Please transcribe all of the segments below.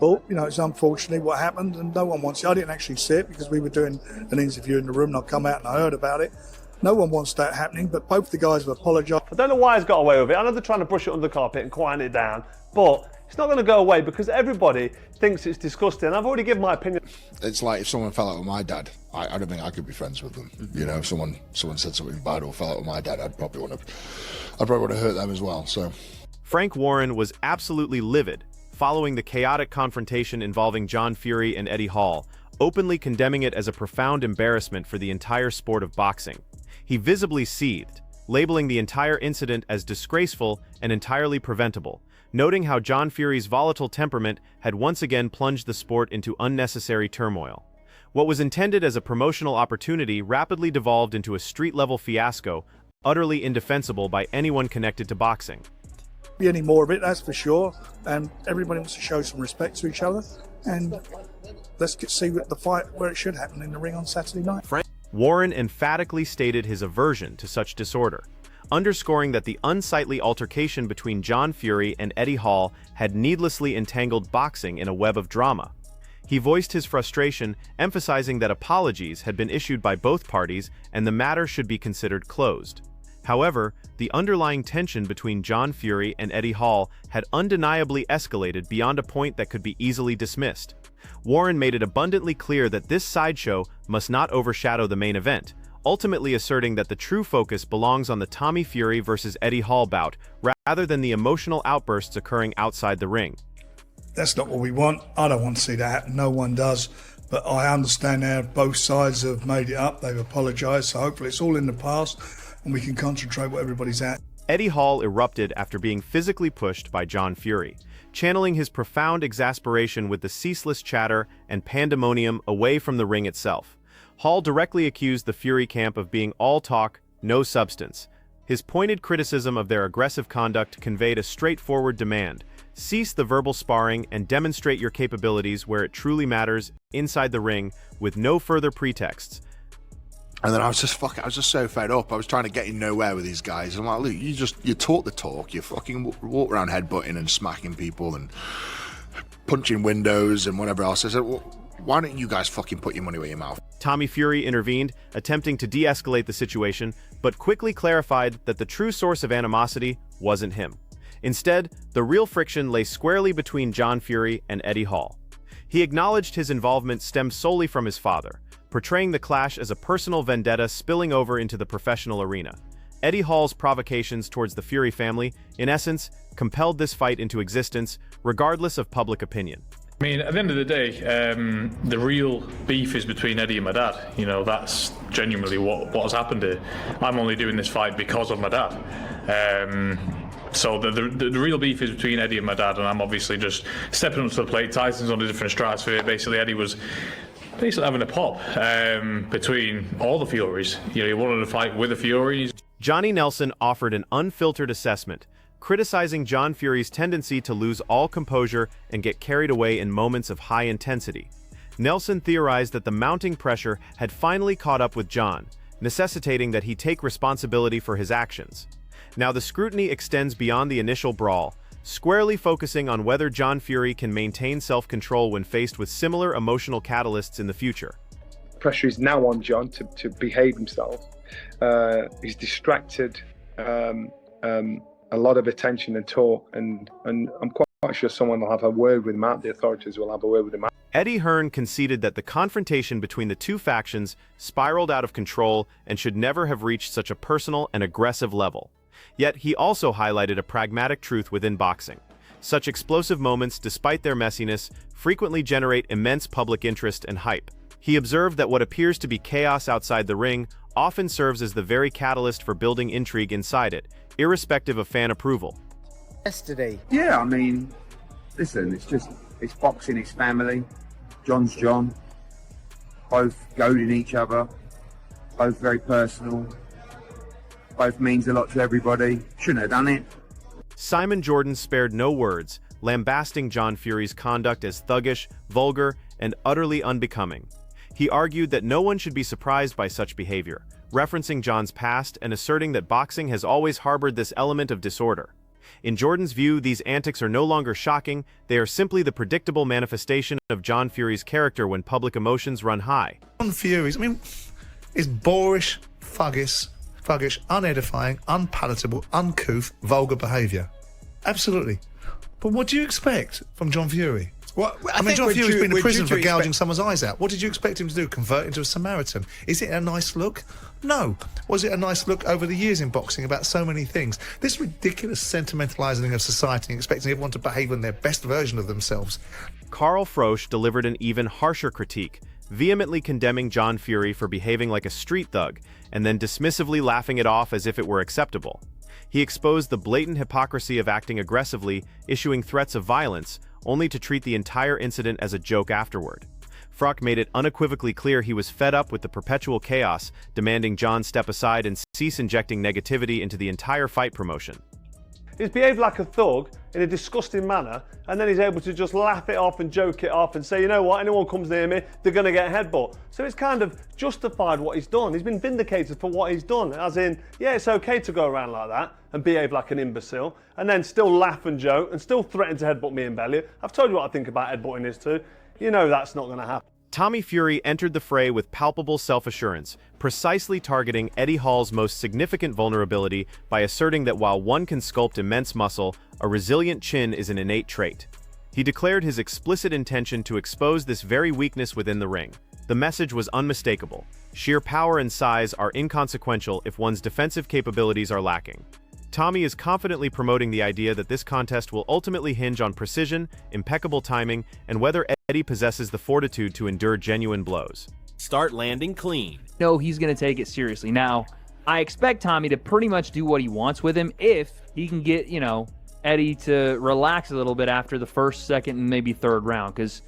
sport. You know, it's unfortunately what happened, and no one wants it. I didn't actually see it because we were doing an interview in the room, and I come out and I heard about it. No one wants that happening, but both the guys have apologised. I don't know why he's got away with it. I know they're trying to brush it under the carpet and quieten it down, but it's not going to go away because everybody thinks it's disgusting. I've already given my opinion. It's like if someone fell out with my dad, I don't think I could be friends with them. You know, if someone said something bad or fell out with my dad, I'd probably want to hurt them as well. So, Frank Warren was absolutely livid following the chaotic confrontation involving John Fury and Eddie Hall, openly condemning it as a profound embarrassment for the entire sport of boxing. He visibly seethed, labeling the entire incident as disgraceful and entirely preventable, noting how John Fury's volatile temperament had once again plunged the sport into unnecessary turmoil. What was intended as a promotional opportunity rapidly devolved into a street-level fiasco, utterly indefensible by anyone connected to boxing. Be any more of it, that's for sure, and everybody wants to show some respect to each other, and let's see the fight where it should happen, in the ring on Saturday night. Warren emphatically stated his aversion to such disorder, underscoring that the unsightly altercation between John Fury and Eddie Hall had needlessly entangled boxing in a web of drama. He voiced his frustration, emphasizing that apologies had been issued by both parties and the matter should be considered closed. However, the underlying tension between John Fury and Eddie Hall had undeniably escalated beyond a point that could be easily dismissed. Warren made it abundantly clear that this sideshow must not overshadow the main event, ultimately asserting that the true focus belongs on the Tommy Fury versus Eddie Hall bout rather than the emotional outbursts occurring outside the ring. That's not what we want. I don't want to see that happen. No one does. But I understand now both sides have made it up. They've apologised. So hopefully it's all in the past and we can concentrate what everybody's at. Eddie Hall erupted after being physically pushed by John Fury, channeling his profound exasperation with the ceaseless chatter and pandemonium away from the ring itself. Hall directly accused the Fury camp of being all talk, no substance. His pointed criticism of their aggressive conduct conveyed a straightforward demand: cease the verbal sparring and demonstrate your capabilities where it truly matters, inside the ring, with no further pretexts. and then I was just so fed up. I was trying to get in nowhere with these guys. I'm like, look, you talk the talk. You fucking walk around headbutting and smacking people and punching windows and whatever else. I said, well, why don't you guys fucking put your money where your mouth? Tommy Fury intervened, attempting to de-escalate the situation, but quickly clarified that the true source of animosity wasn't him. Instead, the real friction lay squarely between John Fury and Eddie Hall. He acknowledged his involvement stemmed solely from his father, portraying the clash as a personal vendetta spilling over into the professional arena. Eddie Hall's provocations towards the Fury family, in essence, compelled this fight into existence, regardless of public opinion. I mean, at the end of the day, the real beef is between Eddie and my dad. You know, that's genuinely what has happened here. I'm only doing this fight because of my dad. So the real beef is between Eddie and my dad, and I'm obviously just stepping up to the plate. Tyson's on a different stratosphere. Basically, Eddie was having a pop between all the Furies. You know, he wanted to fight with the Furies. Johnny Nelson offered an unfiltered assessment, criticizing John Fury's tendency to lose all composure and get carried away in moments of high intensity. Nelson theorized that the mounting pressure had finally caught up with John, necessitating that he take responsibility for his actions. Now the scrutiny extends beyond the initial brawl, squarely focusing on whether John Fury can maintain self-control when faced with similar emotional catalysts in the future. Pressure is now on John to behave himself. He's distracted, a lot of attention and talk, and I'm quite sure someone will have a word with him out. The authorities will have a word with him out. Eddie Hearn conceded that the confrontation between the two factions spiraled out of control and should never have reached such a personal and aggressive level. Yet he also highlighted a pragmatic truth within boxing. Such explosive moments, despite their messiness, frequently generate immense public interest and hype. He observed that what appears to be chaos outside the ring often serves as the very catalyst for building intrigue inside it, irrespective of fan approval. Yesterday. Yeah, I mean, listen, it's boxing, it's family. John's John. Both goading each other. Both very personal. Both means a lot to everybody. Shouldn't have done it. Simon Jordan spared no words, lambasting John Fury's conduct as thuggish, vulgar, and utterly unbecoming. He argued that no one should be surprised by such behavior, referencing John's past and asserting that boxing has always harbored this element of disorder. In Jordan's view, these antics are no longer shocking, they are simply the predictable manifestation of John Fury's character when public emotions run high. John Fury's, is boorish, fuggish, unedifying, unpalatable, uncouth, vulgar behaviour. Absolutely. But what do you expect from John Fury? Well, John Fury's been in prison for gouging someone's eyes out. What did you expect him to do? Convert into a Samaritan? Is it a nice look? No. Was it a nice look over the years in boxing about so many things? This ridiculous sentimentalising of society and expecting everyone to behave in their best version of themselves. Karl Frosch delivered an even harsher critique, vehemently condemning John Fury for behaving like a street thug and then dismissively laughing it off as if it were acceptable. He exposed the blatant hypocrisy of acting aggressively, issuing threats of violence, only to treat the entire incident as a joke afterward. Frosch made it unequivocally clear he was fed up with the perpetual chaos, demanding John step aside and cease injecting negativity into the entire fight promotion. He's behaved like a thug in a disgusting manner, and then he's able to just laugh it off and joke it off and say, you know what, anyone comes near me, they're going to get a headbutt. So it's kind of justified what he's done. He's been vindicated for what he's done, as in, yeah, it's okay to go around like that and behave like an imbecile, and then still laugh and joke and still threaten to headbutt me in belly. I've told you what I think about headbutting this too. You know that's not going to happen. Tommy Fury entered the fray with palpable self-assurance, precisely targeting Eddie Hall's most significant vulnerability by asserting that while one can sculpt immense muscle, a resilient chin is an innate trait. He declared his explicit intention to expose this very weakness within the ring. The message was unmistakable. Sheer power and size are inconsequential if one's defensive capabilities are lacking. Tommy is confidently promoting the idea that this contest will ultimately hinge on precision, impeccable timing, and whether Eddie possesses the fortitude to endure genuine blows. Start landing clean. No, he's going to take it seriously. Now, I expect Tommy to pretty much do what he wants with him if he can get, Eddie to relax a little bit after the first, second, and maybe third round. Because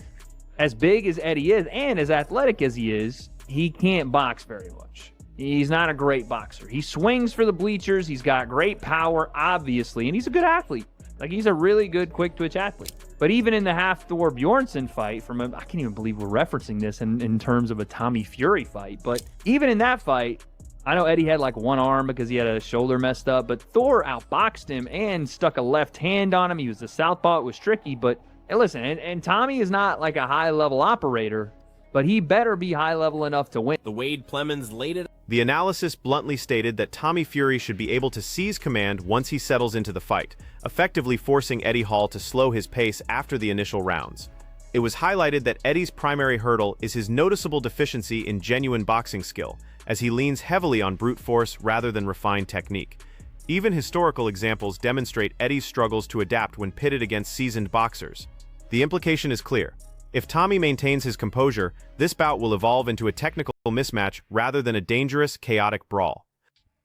as big as Eddie is and as athletic as he is, he can't box very much. He's not a great boxer. He swings for the bleachers. He's got great power, obviously, and he's a good athlete. Like, he's a really good quick-twitch athlete. But even in the Hafthor Bjornsson fight, I can't even believe we're referencing this in terms of a Tommy Fury fight, but even in that fight, I know Eddie had like one arm because he had a shoulder messed up, but Thor outboxed him and stuck a left hand on him. He was the southpaw. It was tricky, but hey, listen, and Tommy is not like a high-level operator, but he better be high-level enough to win. The Wade Plemons laid it. The analysis bluntly stated that Tommy Fury should be able to seize command once he settles into the fight, effectively forcing Eddie Hall to slow his pace after the initial rounds. It was highlighted that Eddie's primary hurdle is his noticeable deficiency in genuine boxing skill, as he leans heavily on brute force rather than refined technique. Even historical examples demonstrate Eddie's struggles to adapt when pitted against seasoned boxers. The implication is clear. If Tommy maintains his composure, this bout will evolve into a technical mismatch rather than a dangerous, chaotic brawl.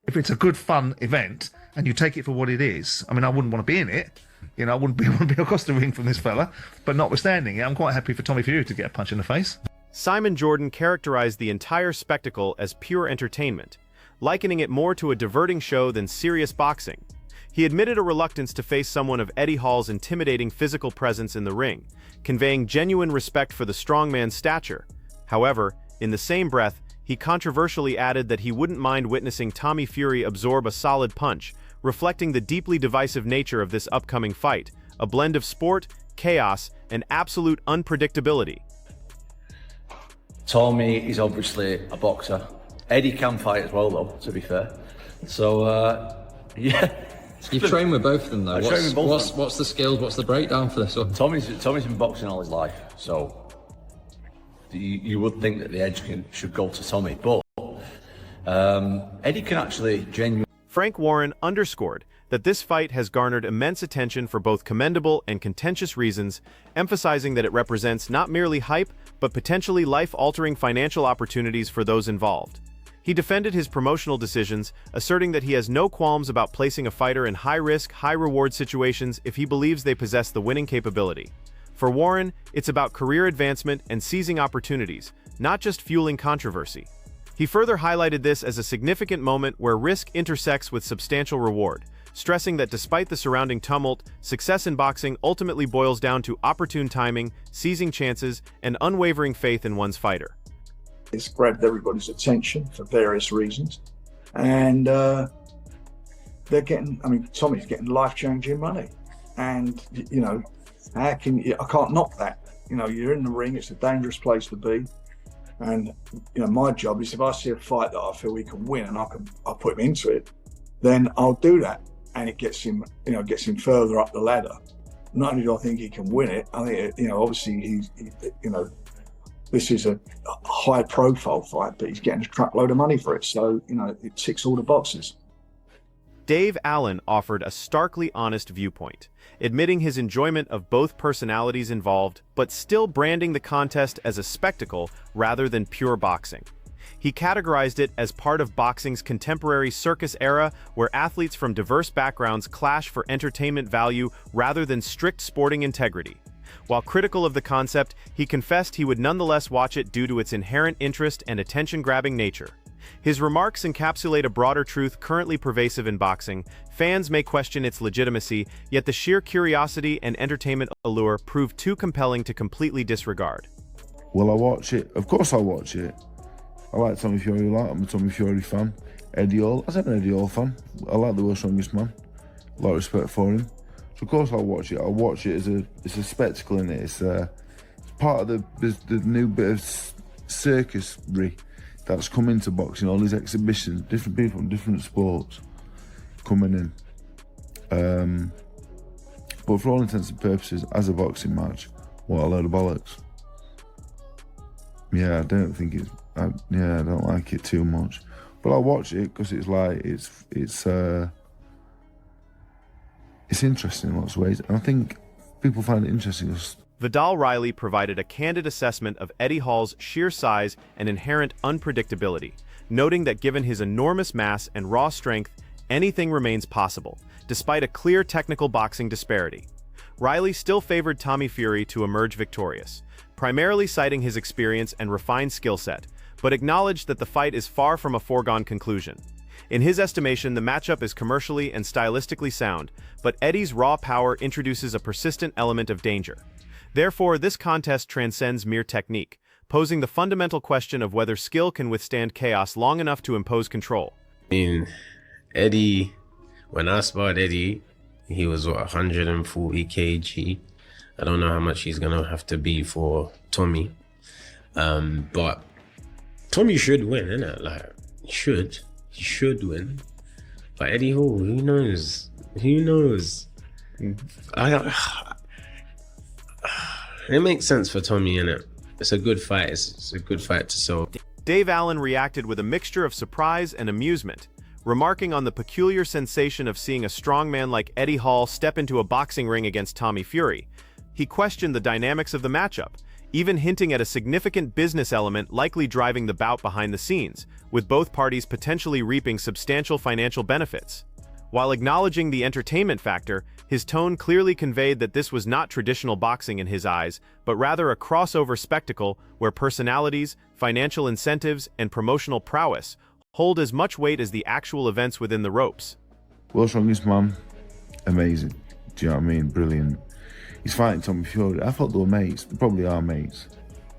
If it's a good, fun event and you take it for what it is, I wouldn't want to be in it. I wouldn't want to be across the ring from this fella. But notwithstanding it, I'm quite happy for Tommy Fury to get a punch in the face. Simon Jordan characterized the entire spectacle as pure entertainment, likening it more to a diverting show than serious boxing. He admitted a reluctance to face someone of Eddie Hall's intimidating physical presence in the ring, conveying genuine respect for the strongman's stature. However, in the same breath, he controversially added that he wouldn't mind witnessing Tommy Fury absorb a solid punch, reflecting the deeply divisive nature of this upcoming fight, a blend of sport, chaos, and absolute unpredictability. Tommy is obviously a boxer. Eddie can fight as well, though, to be fair. So, yeah. You've trained with both of them, though. What's the skills? What's the breakdown for this one? Tommy's been boxing all his life, so you would think that the edge should go to Tommy, but Eddie can actually genuinely. Frank Warren underscored that this fight has garnered immense attention for both commendable and contentious reasons, emphasizing that it represents not merely hype, but potentially life-altering financial opportunities for those involved. He defended his promotional decisions, asserting that he has no qualms about placing a fighter in high-risk, high-reward situations if he believes they possess the winning capability. For Warren, it's about career advancement and seizing opportunities, not just fueling controversy. He further highlighted this as a significant moment where risk intersects with substantial reward, stressing that despite the surrounding tumult, success in boxing ultimately boils down to opportune timing, seizing chances, and unwavering faith in one's fighter. It's grabbed everybody's attention for various reasons, and they're getting. I mean, Tommy's getting life-changing money, and you know, how can you, I can't knock that. You know, you're in the ring. It's a dangerous place to be, and you know, my job is if I see a fight that I feel he can win and I'll put him into it, then I'll do that, and it gets him, you know, gets him further up the ladder. Not only do I think he can win it, I think, you know, obviously you know, this is a high-profile fight, but he's getting a truckload of money for it. So, you know, it ticks all the boxes. Dave Allen offered a starkly honest viewpoint, admitting his enjoyment of both personalities involved, but still branding the contest as a spectacle rather than pure boxing. He categorized it as part of boxing's contemporary circus era, where athletes from diverse backgrounds clash for entertainment value rather than strict sporting integrity. While critical of the concept, he confessed he would nonetheless watch it due to its inherent interest and attention-grabbing nature. His remarks encapsulate a broader truth currently pervasive in boxing. Fans may question its legitimacy, yet the sheer curiosity and entertainment allure prove too compelling to completely disregard. Will I watch it? Of course I'll watch it. I like Tommy Fury a lot. I'm a Tommy Fury fan. Eddie Hall, I'm an Eddie Hall fan. I like the world's strongest man. A lot of respect for him. So of course I'll watch it. I'll watch it as a spectacle, in it. It's part of the new bit of circusry that's come into boxing. All these exhibitions, different people from different sports coming in. But for all intents and purposes, as a boxing match, what a load of bollocks. Yeah, I don't think it's. I don't like it too much, but I'll watch it because it's like it's interesting in lots of ways, and I think people find it interesting. Vidal Riley provided a candid assessment of Eddie Hall's sheer size and inherent unpredictability, noting that given his enormous mass and raw strength, anything remains possible, despite a clear technical boxing disparity. Riley still favored Tommy Fury to emerge victorious, primarily citing his experience and refined skill set, but acknowledged that the fight is far from a foregone conclusion. In his estimation, the matchup is commercially and stylistically sound, but Eddie's raw power introduces a persistent element of danger. Therefore, this contest transcends mere technique, posing the fundamental question of whether skill can withstand chaos long enough to impose control. I mean, Eddie, when I sparred Eddie, he was, 140 kg. I don't know how much he's going to have to be for Tommy. But Tommy should win, innit? Like, he should win. But Eddie Hall, who knows? Who knows? It makes sense for Tommy, innit? It's a good fight. It's a good fight to sell. Dave Allen reacted with a mixture of surprise and amusement, remarking on the peculiar sensation of seeing a strongman like Eddie Hall step into a boxing ring against Tommy Fury. He questioned the dynamics of the matchup, even hinting at a significant business element likely driving the bout behind the scenes, with both parties potentially reaping substantial financial benefits. While acknowledging the entertainment factor, his tone clearly conveyed that this was not traditional boxing in his eyes, but rather a crossover spectacle where personalities, financial incentives, and promotional prowess hold as much weight as the actual events within the ropes. World's strongest man, amazing. Do you know what I mean? Brilliant. He's fighting Tommy Fury. I thought they were mates. They probably are mates.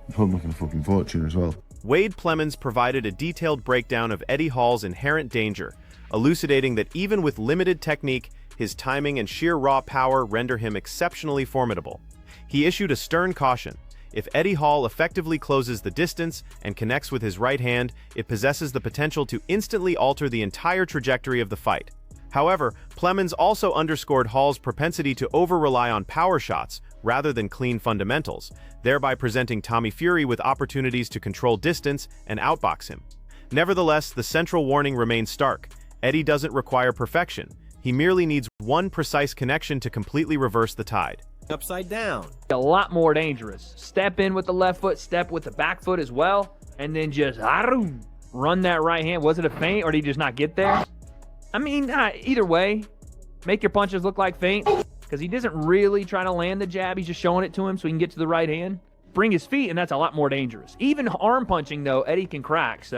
They're probably making a fucking fortune as well. Wade Plemons provided a detailed breakdown of Eddie Hall's inherent danger, elucidating that even with limited technique, his timing and sheer raw power render him exceptionally formidable. He issued a stern caution. If Eddie Hall effectively closes the distance and connects with his right hand, it possesses the potential to instantly alter the entire trajectory of the fight. However, Plemons also underscored Hall's propensity to over-rely on power shots rather than clean fundamentals, thereby presenting Tommy Fury with opportunities to control distance and outbox him. Nevertheless, the central warning remains stark. Eddie doesn't require perfection. He merely needs one precise connection to completely reverse the tide. Upside down. A lot more dangerous. Step in with the left foot, step with the back foot as well, and then just run that right hand. Was it a feint, or did he just not get there? I mean, either way, make your punches look like feint, because he doesn't really try to land the jab. He's just showing it to him so he can get to the right hand. Bring his feet, and that's a lot more dangerous. Even arm punching, though, Eddie can crack. So.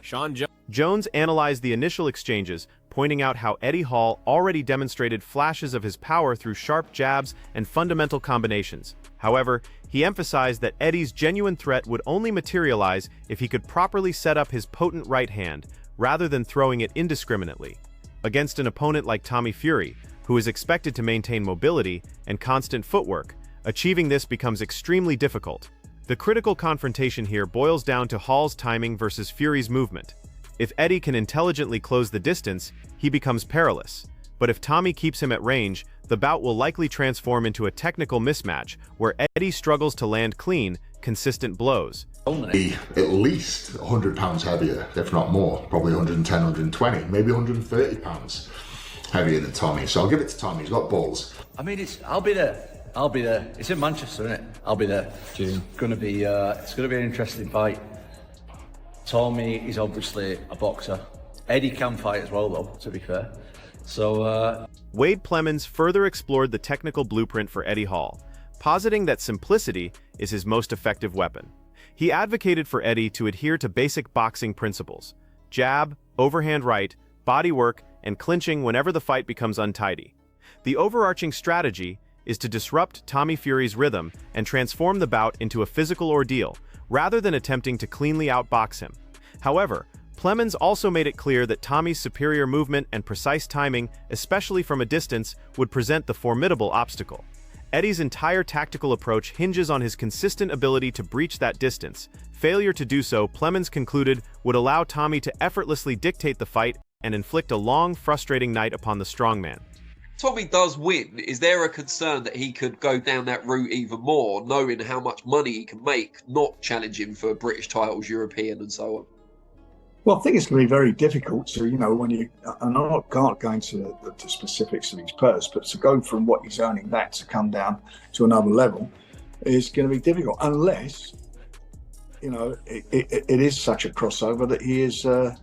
Jones analyzed the initial exchanges, pointing out how Eddie Hall already demonstrated flashes of his power through sharp jabs and fundamental combinations. However, he emphasized that Eddie's genuine threat would only materialize if he could properly set up his potent right hand, rather than throwing it indiscriminately. against an opponent like Tommy Fury, who is expected to maintain mobility and constant footwork. Achieving this becomes extremely difficult. The critical confrontation here boils down to Hall's timing versus Fury's movement. If Eddie can intelligently close the distance, he becomes perilous. But if Tommy keeps him at range, the bout will likely transform into a technical mismatch where Eddie struggles to land clean, consistent blows. At least 100 pounds heavier, if not more, probably 110, 120, maybe 130 pounds heavier than Tommy. So I'll give it to Tommy, he's got balls. I mean, I'll be there. It's in Manchester, isn't it? I'll be there. June. It's gonna be an interesting fight. Tommy is obviously a boxer. Eddie can fight as well, though, to be fair. So, Wade Plemons further explored the technical blueprint for Eddie Hall, positing that simplicity is his most effective weapon. He advocated for Eddie to adhere to basic boxing principles: jab, overhand right, body work, and clinching whenever the fight becomes untidy. The overarching strategy is to disrupt Tommy Fury's rhythm and transform the bout into a physical ordeal, rather than attempting to cleanly outbox him. However, Plemons also made it clear that Tommy's superior movement and precise timing, especially from a distance, would present the formidable obstacle. Eddie's entire tactical approach hinges on his consistent ability to breach that distance. Failure to do so, Plemons concluded, would allow Tommy to effortlessly dictate the fight and inflict a long, frustrating night upon the strongman. Tommy does win. Is there a concern that he could go down that route even more, knowing how much money he can make, not challenging for British titles, European and so on? Well, I think it's going to be very difficult to, when you, and I can't go into the specifics of his purse, but to go from what he's earning that to come down to another level is going to be difficult, unless, it is such a crossover that he is a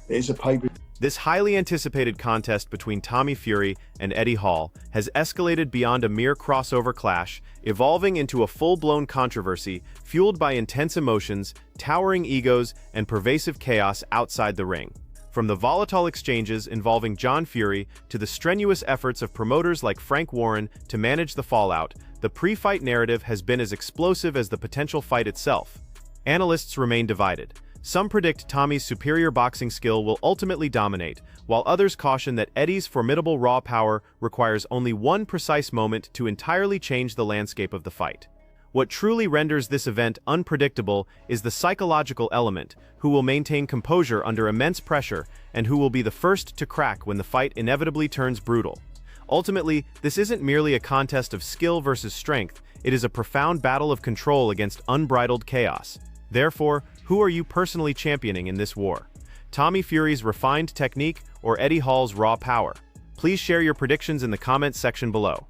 pay-per-view. This highly anticipated contest between Tommy Fury and Eddie Hall has escalated beyond a mere crossover clash, evolving into a full-blown controversy fueled by intense emotions, towering egos, and pervasive chaos outside the ring. From the volatile exchanges involving John Fury to the strenuous efforts of promoters like Frank Warren to manage the fallout, the pre-fight narrative has been as explosive as the potential fight itself. Analysts remain divided. Some predict Tommy's superior boxing skill will ultimately dominate, while others caution that Eddie's formidable raw power requires only one precise moment to entirely change the landscape of the fight. What truly renders this event unpredictable is the psychological element, who will maintain composure under immense pressure and who will be the first to crack when the fight inevitably turns brutal. Ultimately, this isn't merely a contest of skill versus strength, it is a profound battle of control against unbridled chaos. Therefore, who are you personally championing in this war? Tommy Fury's refined technique or Eddie Hall's raw power? Please share your predictions in the comments section below.